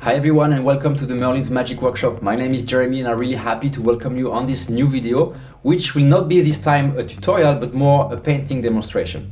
Hi everyone and welcome to the Merlin's Magic Workshop. My name is Jeremy and I'm really happy to welcome you on this new video, which will not be this time a tutorial but more a painting demonstration.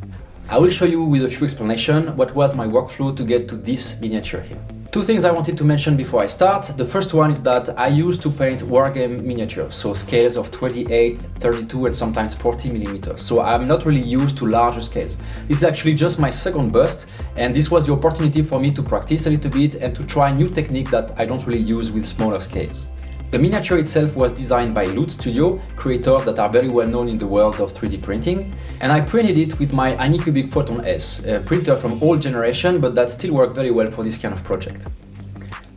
I will show you with a few explanations what was my workflow to get to this miniature here. Two things I wanted to mention before I start. The first one is that I used to paint wargame miniatures, so scales of 28, 32 and sometimes 40 millimeters. So I'm not really used to larger scales. This is actually just my second bust, and this was the opportunity for me to practice a little bit and to try new technique that I don't really use with smaller scales. The miniature itself was designed by Loot Studio, creators that are very well known in the world of 3D printing, and I printed it with my Anycubic Photon S, a printer from old generation but that still worked very well for this kind of project.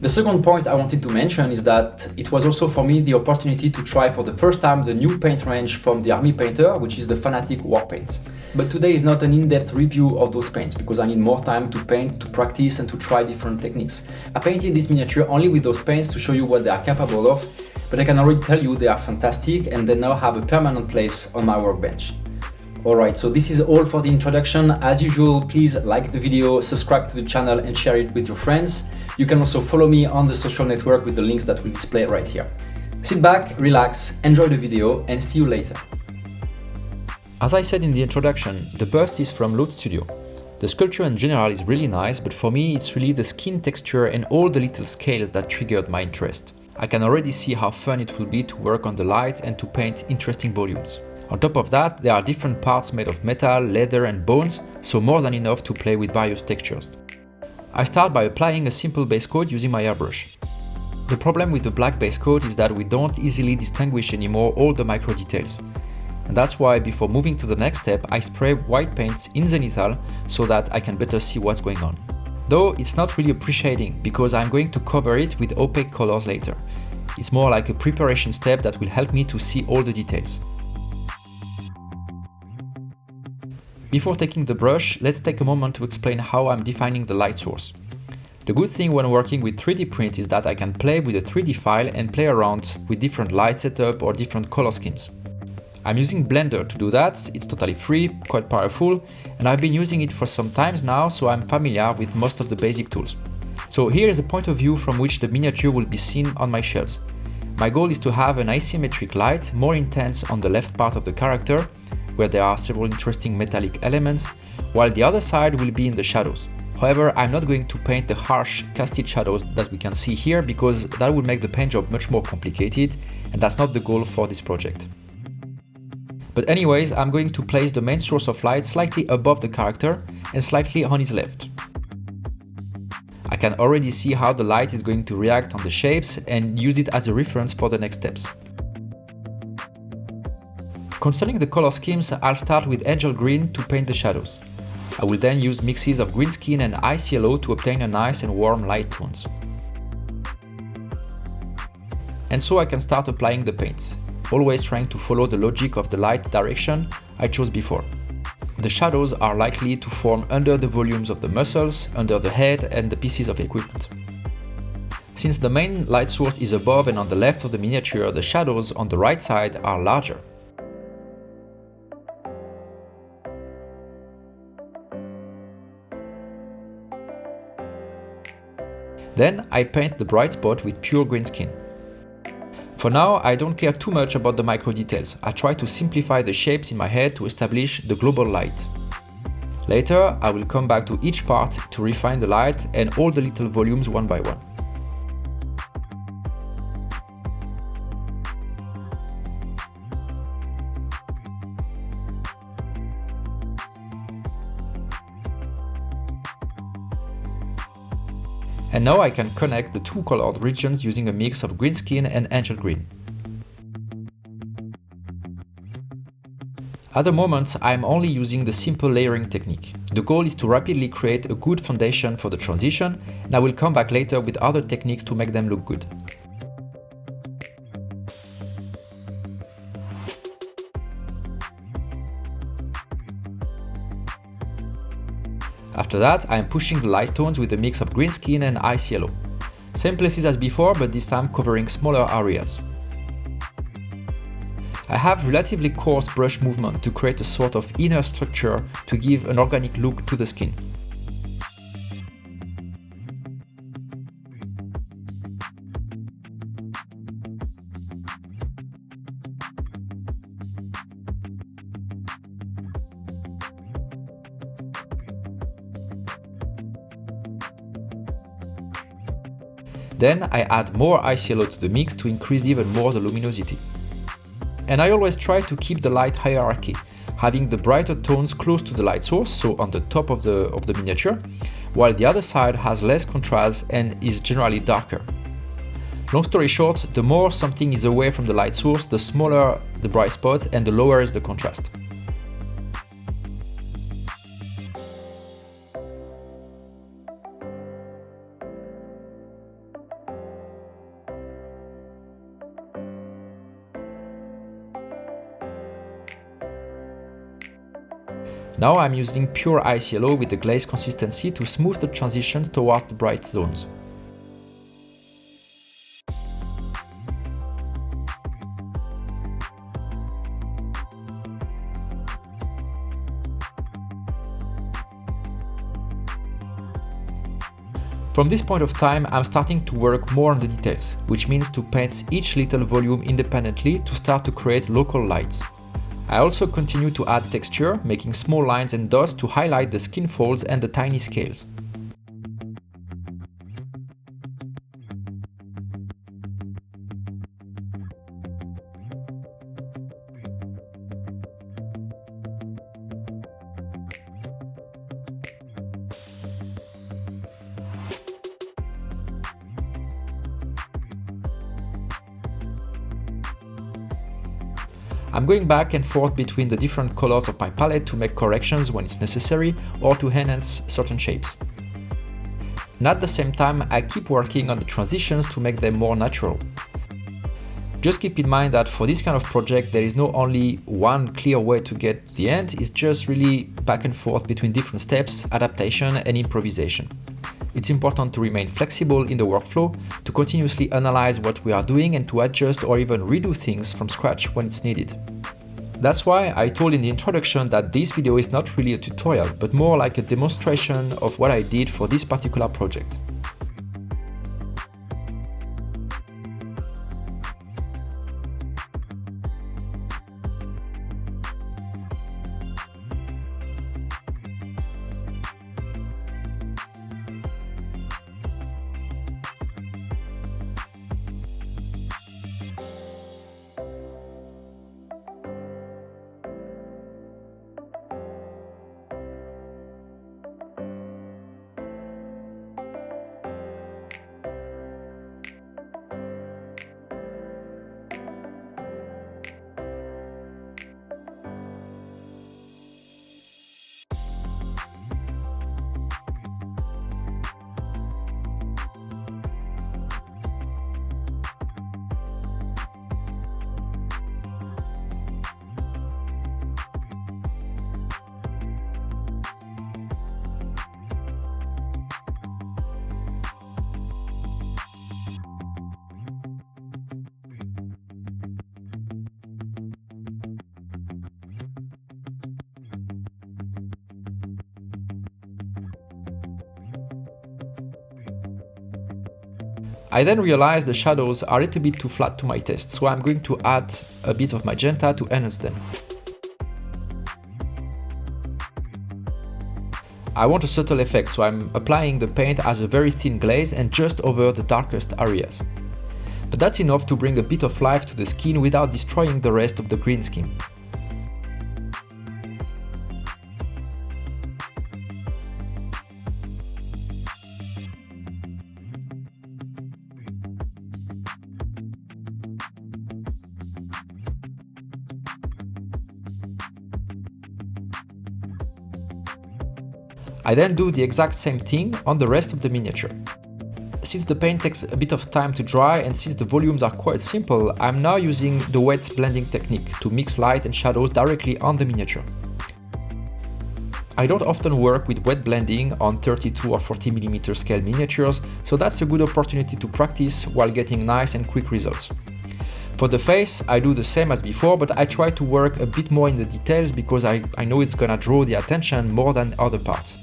The second point I wanted to mention is that it was also for me the opportunity to try for the first time the new paint range from the Army painter, which is the Fanatic Warpaints. But today is not an in-depth review of those paints because I need more time to paint, to practice and to try different techniques. I painted this miniature only with those paints to show you what they are capable of, but I can already tell you they are fantastic and they now have a permanent place on my workbench. Alright, so this is all for the introduction. As usual, please like the video, subscribe to the channel and share it with your friends. You can also follow me on the social network with the links that will display right here. Sit back, relax, enjoy the video and see you later. As I said in the introduction, the bust is from Loot Studio. The sculpture in general is really nice, but for me it's really the skin texture and all the little scales that triggered my interest. I can already see how fun it will be to work on the light and to paint interesting volumes. On top of that, there are different parts made of metal, leather and bones, so more than enough to play with various textures. I start by applying a simple base coat using my airbrush. The problem with the black base coat is that we don't easily distinguish anymore all the micro details. And that's why before moving to the next step, I spray white paints in zenithal so that I can better see what's going on. Though it's not really appreciating because I'm going to cover it with opaque colors later. It's more like a preparation step that will help me to see all the details. Before taking the brush, let's take a moment to explain how I'm defining the light source. The good thing when working with 3D print is that I can play with a 3D file and play around with different light setup or different color schemes. I'm using Blender to do that, it's totally free, quite powerful, and I've been using it for some times now, so I'm familiar with most of the basic tools. So here is a point of view from which the miniature will be seen on my shelves. My goal is to have an asymmetric light, more intense on the left part of the character, where there are several interesting metallic elements, while the other side will be in the shadows. However, I'm not going to paint the harsh casted shadows that we can see here because that would make the paint job much more complicated, and that's not the goal for this project. But anyways, I'm going to place the main source of light slightly above the character and slightly on his left. I can already see how the light is going to react on the shapes and use it as a reference for the next steps. Concerning the color schemes, I'll start with angel green to paint the shadows. I will then use mixes of green skin and ice yellow to obtain a nice and warm light tones. And so I can start applying the paints, always trying to follow the logic of the light direction I chose before. The shadows are likely to form under the volumes of the muscles, under the head and the pieces of equipment. Since the main light source is above and on the left of the miniature, the shadows on the right side are larger. Then I paint the bright spot with pure green skin. For now, I don't care too much about the micro details. I try to simplify the shapes in my head to establish the global light. Later, I will come back to each part to refine the light and all the little volumes one by one. And now I can connect the two colored regions using a mix of green skin and angel green. At the moment, I'm only using the simple layering technique. The goal is to rapidly create a good foundation for the transition, and I will come back later with other techniques to make them look good. After that, I am pushing the light tones with a mix of green skin and ice yellow. Same places as before, but this time covering smaller areas. I have relatively coarse brush movement to create a sort of inner structure to give an organic look to the skin. Then I add more ICLO to the mix to increase even more the luminosity. And I always try to keep the light hierarchy, having the brighter tones close to the light source, so on the top of the miniature, while the other side has less contrast and is generally darker. Long story short, the more something is away from the light source, the smaller the bright spot and the lower is the contrast. Now I'm using pure ICLO with the glaze consistency to smooth the transitions towards the bright zones. From this point of time, I'm starting to work more on the details, which means to paint each little volume independently to start to create local lights. I also continue to add texture, making small lines and dots to highlight the skin folds and the tiny scales. I'm going back and forth between the different colors of my palette to make corrections when it's necessary or to enhance certain shapes. And at the same time, I keep working on the transitions to make them more natural. Just keep in mind that for this kind of project, there is not only one clear way to get to the end, it's just really back and forth between different steps, adaptation and improvisation. It's important to remain flexible in the workflow, to continuously analyze what we are doing and to adjust or even redo things from scratch when it's needed. That's why I told in the introduction that this video is not really a tutorial, but more like a demonstration of what I did for this particular project. I then realized the shadows are a little bit too flat to my taste, so I'm going to add a bit of magenta to enhance them. I want a subtle effect, so I'm applying the paint as a very thin glaze and just over the darkest areas. But that's enough to bring a bit of life to the skin without destroying the rest of the green scheme. I then do the exact same thing on the rest of the miniature. Since the paint takes a bit of time to dry and since the volumes are quite simple, I'm now using the wet blending technique to mix light and shadows directly on the miniature. I don't often work with wet blending on 32 or 40mm scale miniatures, so that's a good opportunity to practice while getting nice and quick results. For the face, I do the same as before, but I try to work a bit more in the details because I know it's gonna draw the attention more than other parts.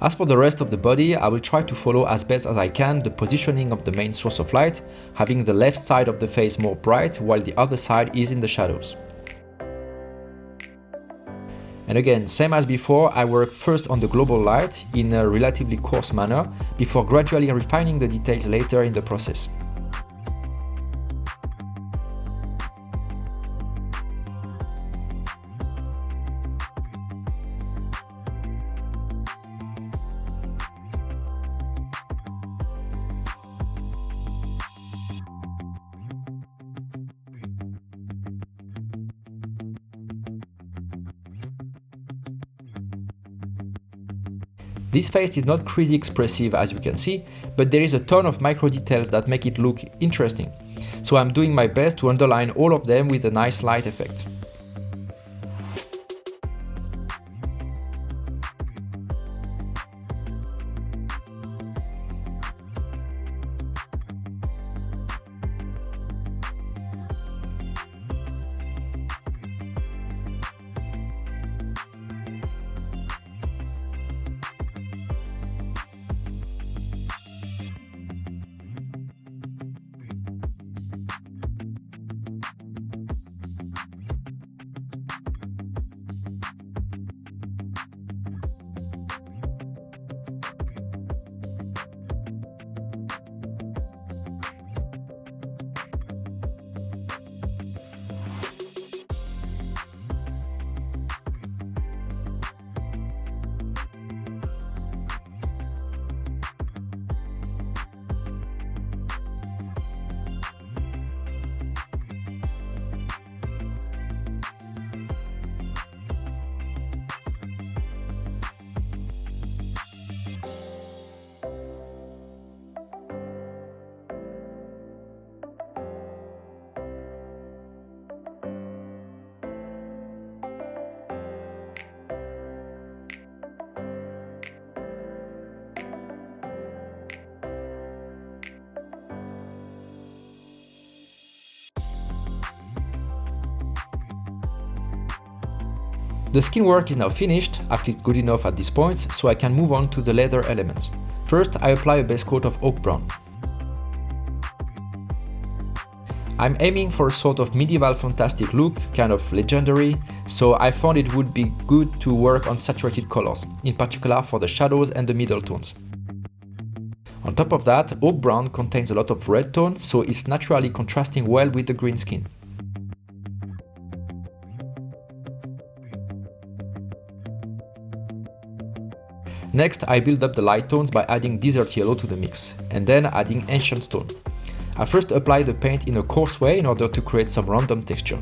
As for the rest of the body, I will try to follow as best as I can the positioning of the main source of light, having the left side of the face more bright while the other side is in the shadows. And again, same as before, I work first on the global light in a relatively coarse manner, before gradually refining the details later in the process. This face is not crazy expressive as you can see, but there is a ton of micro details that make it look interesting. So I'm doing my best to underline all of them with a nice light effect. The skin work is now finished, at least good enough at this point, so I can move on to the leather elements. First, I apply a base coat of oak brown. I'm aiming for a sort of medieval fantastic look, kind of legendary, so I found it would be good to work on saturated colors, in particular for the shadows and the middle tones. On top of that, oak brown contains a lot of red tone, so it's naturally contrasting well with the green skin. Next, I build up the light tones by adding desert yellow to the mix, and then adding ancient stone. I first apply the paint in a coarse way in order to create some random texture.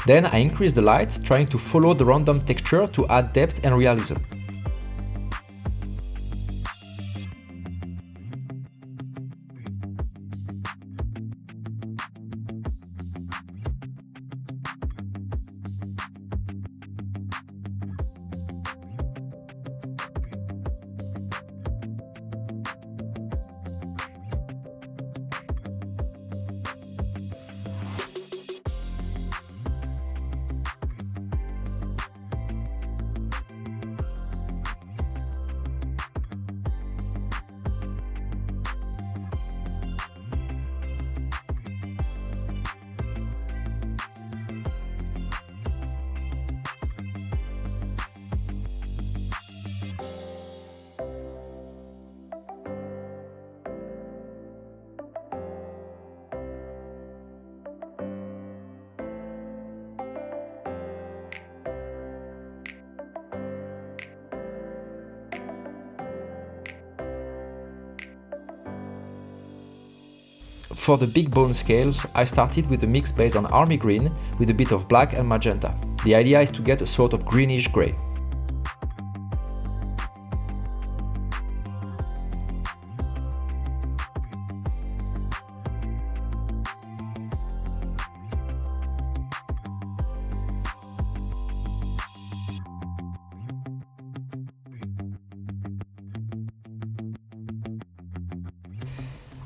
Then I increase the light, trying to follow the random texture to add depth and realism. For the big bone scales, I started with a mix based on army green with a bit of black and magenta. The idea is to get a sort of greenish grey.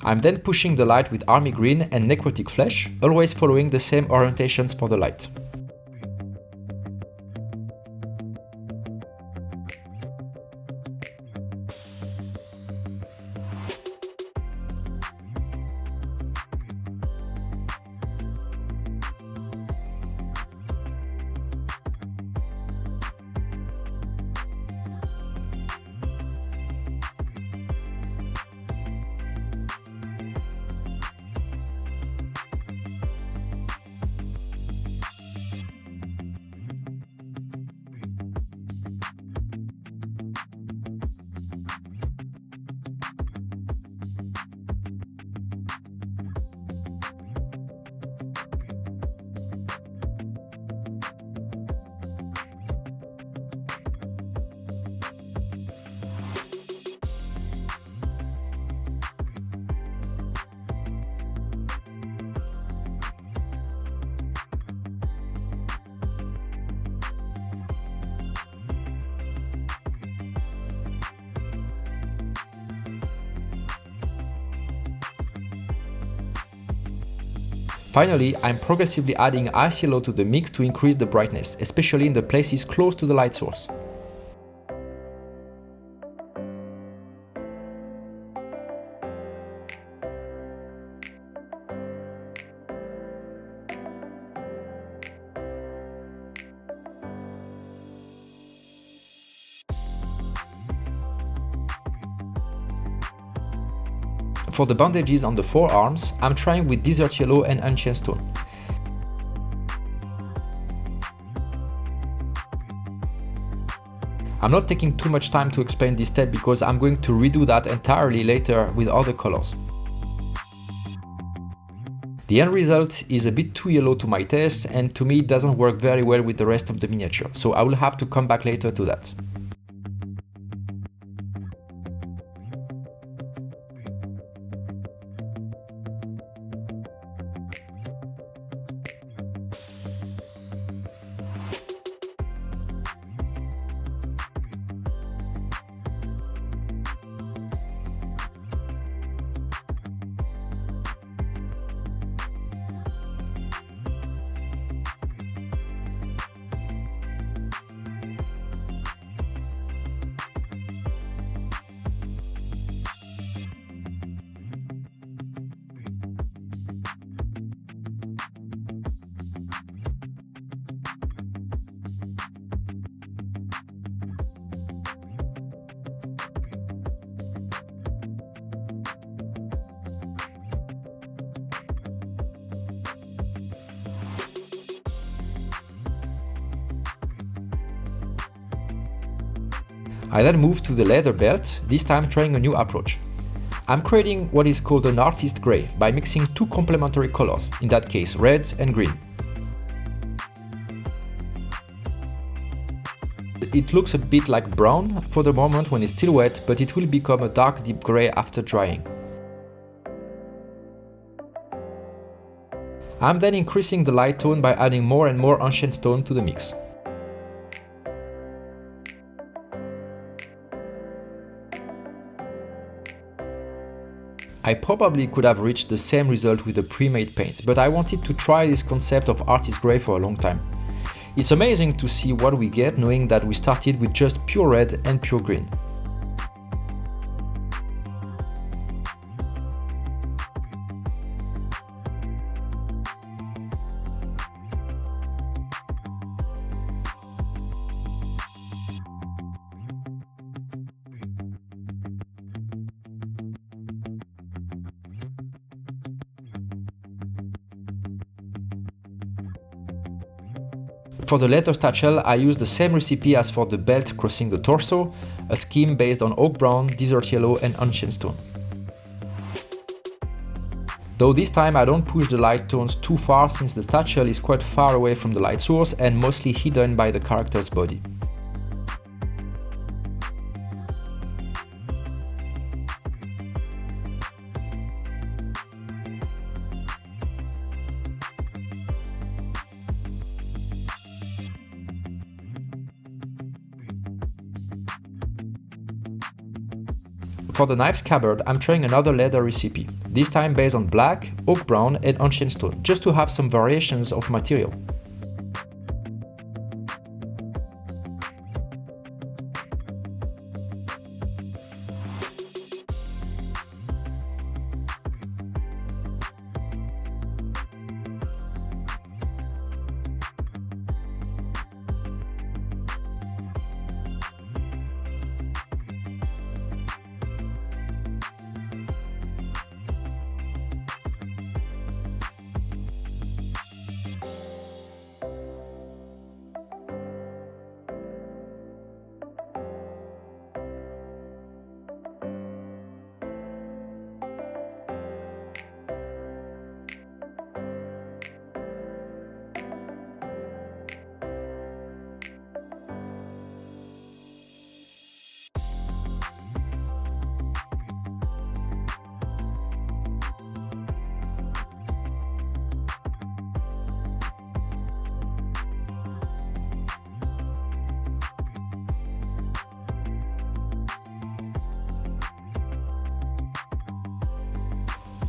I'm then pushing the light with army green and necrotic flesh, always following the same orientations for the light. Finally, I'm progressively adding ice yellow to the mix to increase the brightness, especially in the places close to the light source. For the bandages on the forearms, I'm trying with Desert Yellow and Ancient Stone. I'm not taking too much time to explain this step because I'm going to redo that entirely later with other colors. The end result is a bit too yellow to my taste, and to me it doesn't work very well with the rest of the miniature, so I will have to come back later to that. I then moved to the leather belt, this time trying a new approach. I'm creating what is called an artist grey by mixing two complementary colors, in that case red and green. It looks a bit like brown for the moment when it's still wet, but it will become a dark deep grey after drying. I'm then increasing the light tone by adding more and more ancient stone to the mix. I probably could have reached the same result with a pre-made paint, but I wanted to try this concept of artist grey for a long time. It's amazing to see what we get knowing that we started with just pure red and pure green. For the leather satchel, I used the same recipe as for the belt crossing the torso, a scheme based on oak brown, desert yellow and ancient stone. Though this time I don't push the light tones too far since the satchel is quite far away from the light source and mostly hidden by the character's body. For the knife scabbard, I'm trying another leather recipe, this time based on black, oak brown and ancient stone, just to have some variations of material.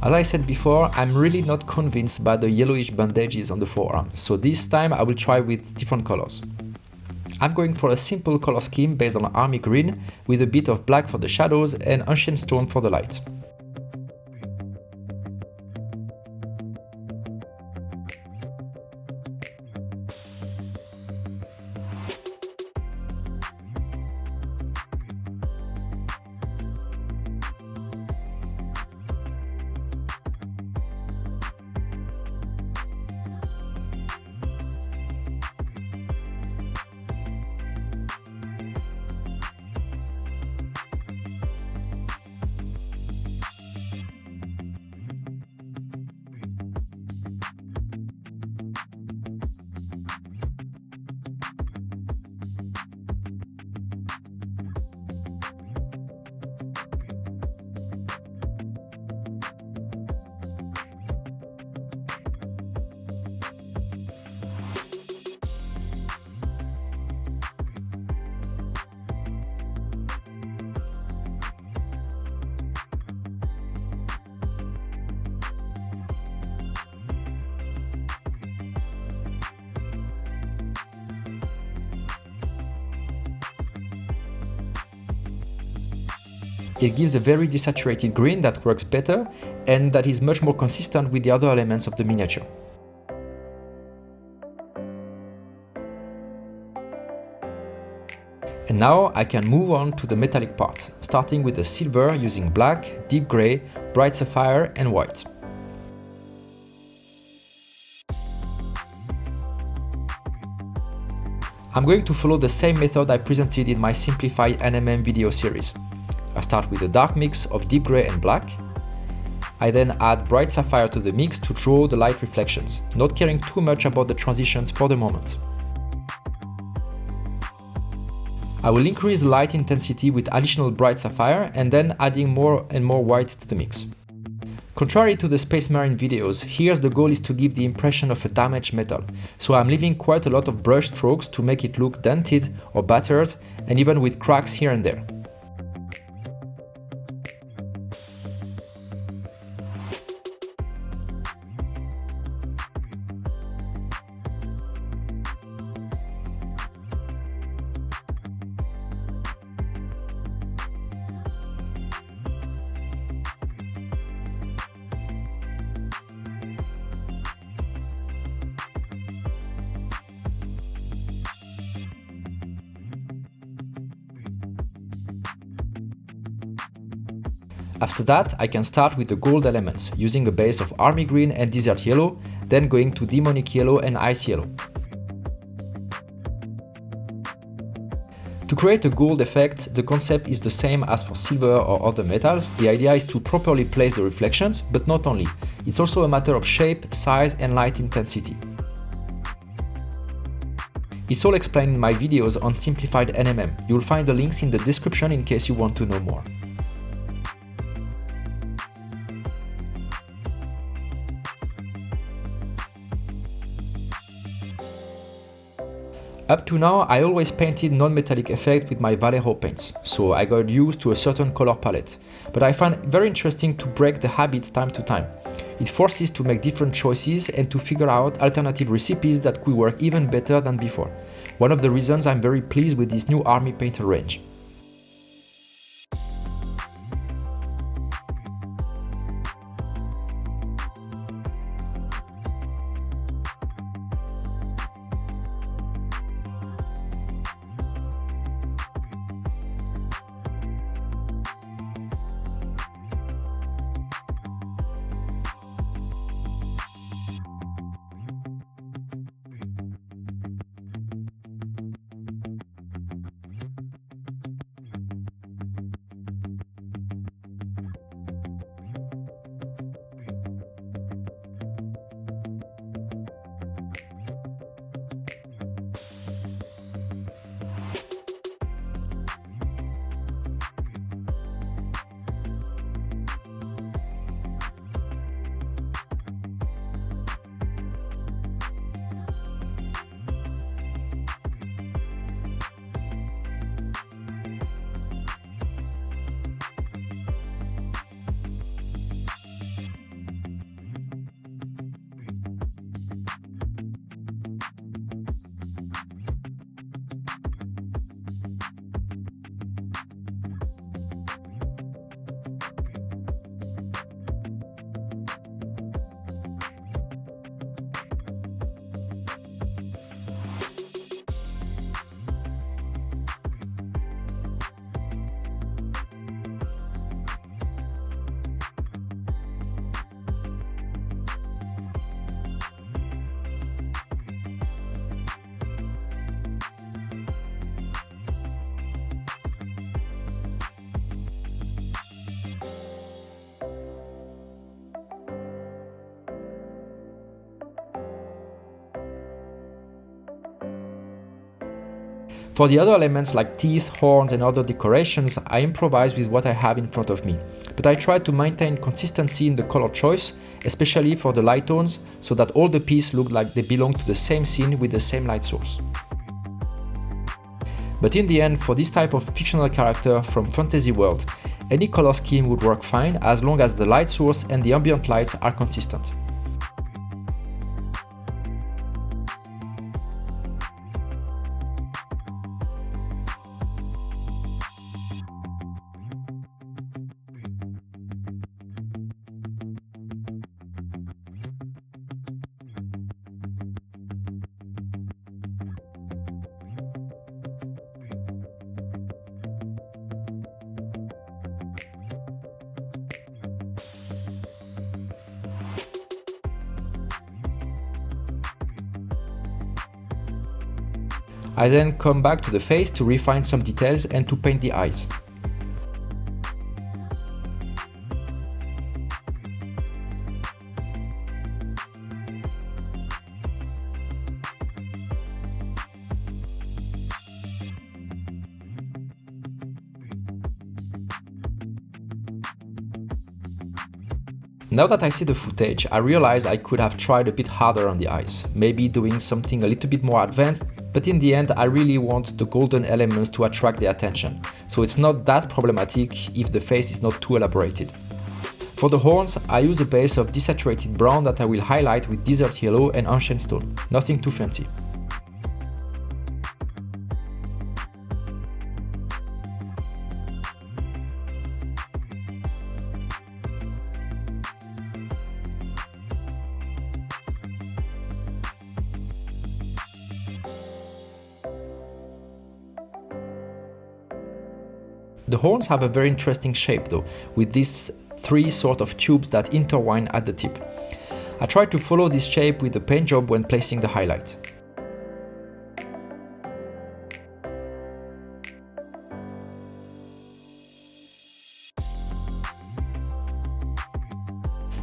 As I said before, I'm really not convinced by the yellowish bandages on the forearm, so this time I will try with different colors. I'm going for a simple color scheme based on army green with a bit of black for the shadows and ancient stone for the light. It gives a very desaturated green that works better and that is much more consistent with the other elements of the miniature. And now I can move on to the metallic parts, starting with the silver using black, deep grey, bright sapphire and white. I'm going to follow the same method I presented in my simplified NMM video series. I start with a dark mix of deep grey and black. I then add bright sapphire to the mix to draw the light reflections, not caring too much about the transitions for the moment. I will increase the light intensity with additional bright sapphire and then adding more and more white to the mix. Contrary to the Space Marine videos, here the goal is to give the impression of a damaged metal, so I'm leaving quite a lot of brush strokes to make it look dented or battered and even with cracks here and there. After that, I can start with the gold elements, using a base of army green and desert yellow, then going to demonic yellow and ice yellow. To create a gold effect, the concept is the same as for silver or other metals. The idea is to properly place the reflections, but not only. It's also a matter of shape, size and light intensity. It's all explained in my videos on simplified NMM. You'll find the links in the description in case you want to know more. Up to now, I always painted non-metallic effect with my Vallejo paints, so I got used to a certain color palette. But I find it very interesting to break the habits time to time. It forces to make different choices and to figure out alternative recipes that could work even better than before. One of the reasons I'm very pleased with this new army painter range. For the other elements like teeth, horns and other decorations, I improvise with what I have in front of me. But I try to maintain consistency in the color choice, especially for the light tones, so that all the pieces look like they belong to the same scene with the same light source. But in the end, for this type of fictional character from fantasy world, any color scheme would work fine as long as the light source and the ambient lights are consistent. I then come back to the face to refine some details and to paint the eyes. Now that I see the footage, I realize I could have tried a bit harder on the eyes, maybe doing something a little bit more advanced, but in the end I really want the golden elements to attract the attention, so it's not that problematic if the face is not too elaborated. For the horns, I use a base of desaturated brown that I will highlight with desert yellow and ancient stone, nothing too fancy. The horns have a very interesting shape though, with these three sort of tubes that intertwine at the tip. I try to follow this shape with the paint job when placing the highlight.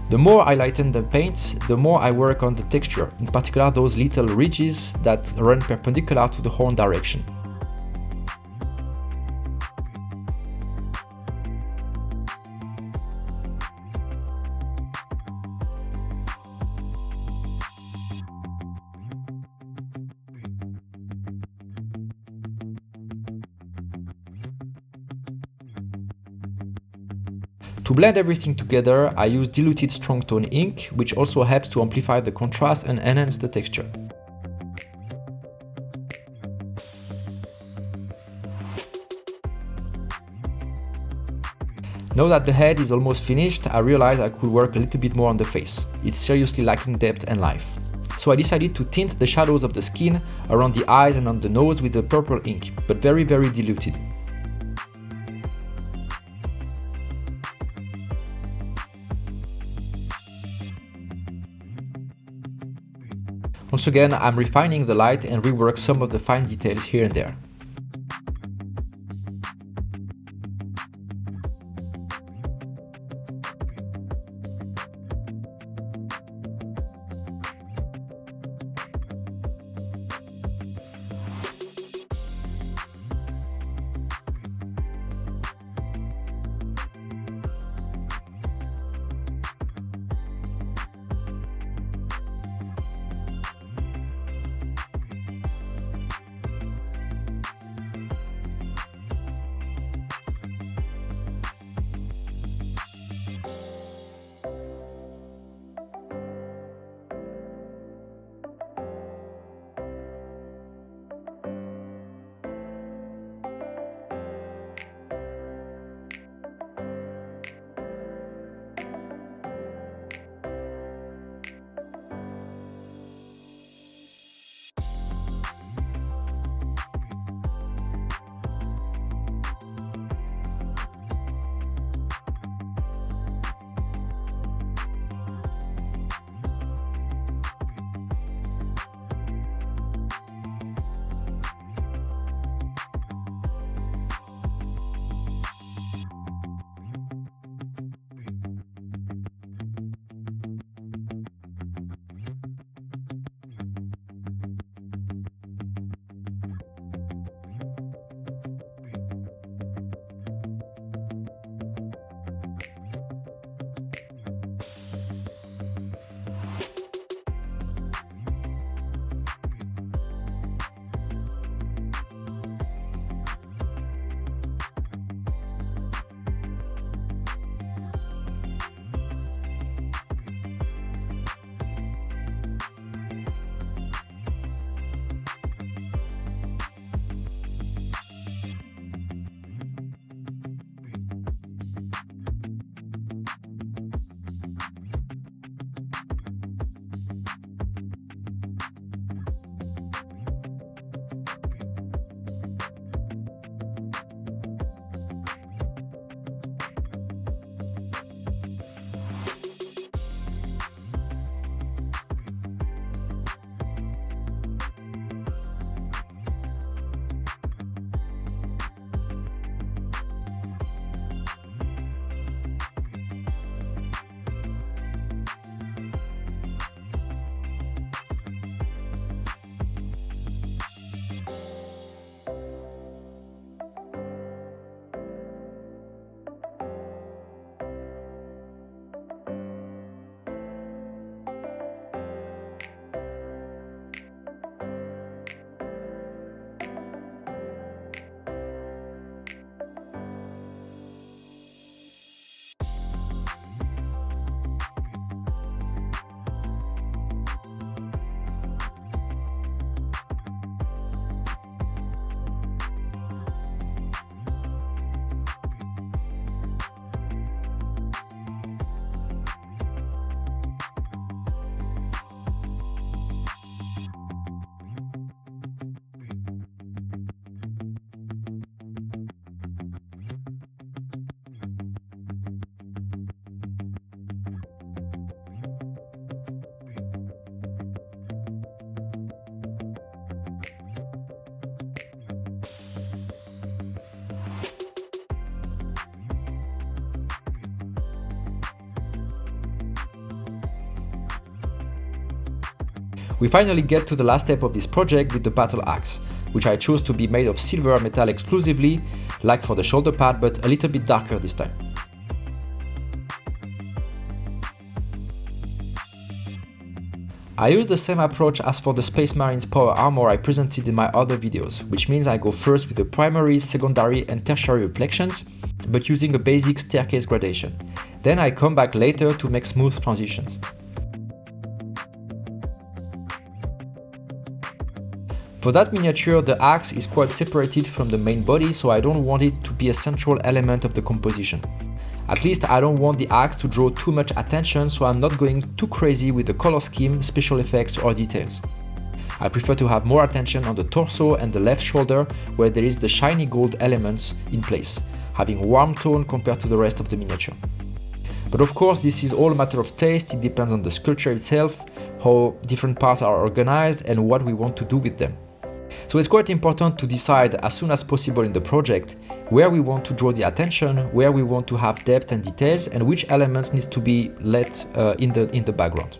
The more I lighten the paint, the more I work on the texture, in particular those little ridges that run perpendicular to the horn direction. To blend everything together, I use diluted strong tone ink, which also helps to amplify the contrast and enhance the texture. Now that the head is almost finished, I realized I could work a little bit more on the face. It's seriously lacking depth and life. So I decided to tint the shadows of the skin around the eyes and on the nose with the purple ink, but very diluted. Once again, I'm refining the light and rework some of the fine details here and there. We finally get to the last step of this project with the battle axe, which I chose to be made of silver metal exclusively, like for the shoulder pad, but a little bit darker this time. I use the same approach as for the Space Marine's power armor I presented in my other videos, which means I go first with the primary, secondary and tertiary reflections, but using a basic staircase gradation. Then I come back later to make smooth transitions. For that miniature, the axe is quite separated from the main body, so I don't want it to be a central element of the composition. At least I don't want the axe to draw too much attention, so I'm not going too crazy with the color scheme, special effects or details. I prefer to have more attention on the torso and the left shoulder, where there is the shiny gold elements in place, having warm tone compared to the rest of the miniature. But of course, this is all a matter of taste. It depends on the sculpture itself, how different parts are organized and what we want to do with them. So it's quite important to decide as soon as possible in the project where we want to draw the attention, where we want to have depth and details, and which elements need to be let in the background.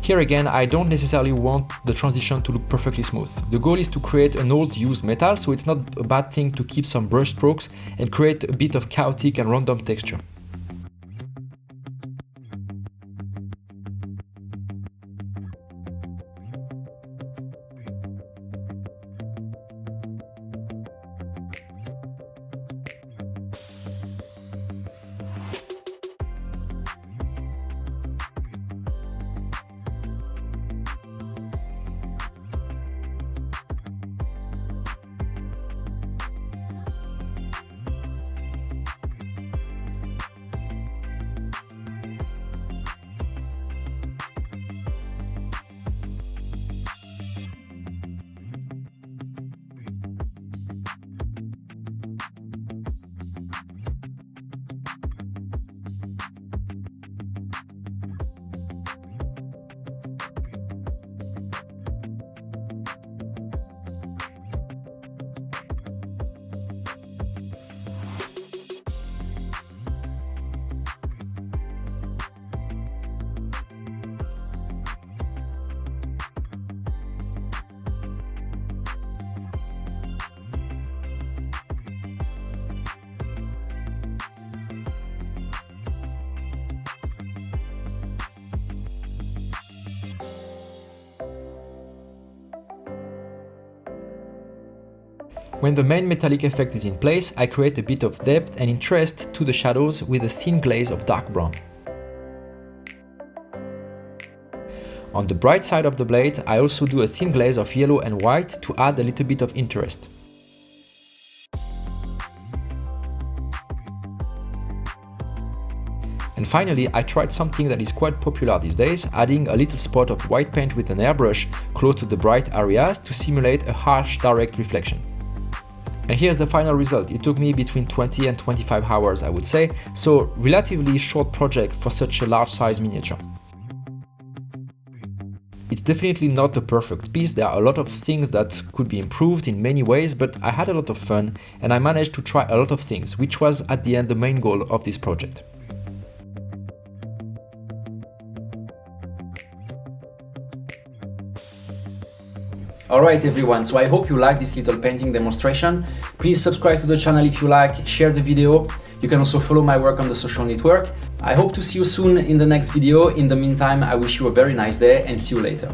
Here again, I don't necessarily want the transition to look perfectly smooth. The goal is to create an old used metal, so it's not a bad thing to keep some brush strokes and create a bit of chaotic and random texture. When the main metallic effect is in place, I create a bit of depth and interest to the shadows with a thin glaze of dark brown. On the bright side of the blade, I also do a thin glaze of yellow and white to add a little bit of interest. And finally, I tried something that is quite popular these days, adding a little spot of white paint with an airbrush close to the bright areas to simulate a harsh direct reflection. And here's the final result. It took me between 20 and 25 hours, I would say, so relatively short project for such a large size miniature. It's definitely not a perfect piece. There are a lot of things that could be improved in many ways, but I had a lot of fun and I managed to try a lot of things, which was at the end the main goal of this project. Alright everyone, so I hope you like this little painting demonstration. Please subscribe to the channel if you like, share the video. You can also follow my work on the social network. I hope to see you soon in the next video. In the meantime, I wish you a very nice day and see you later.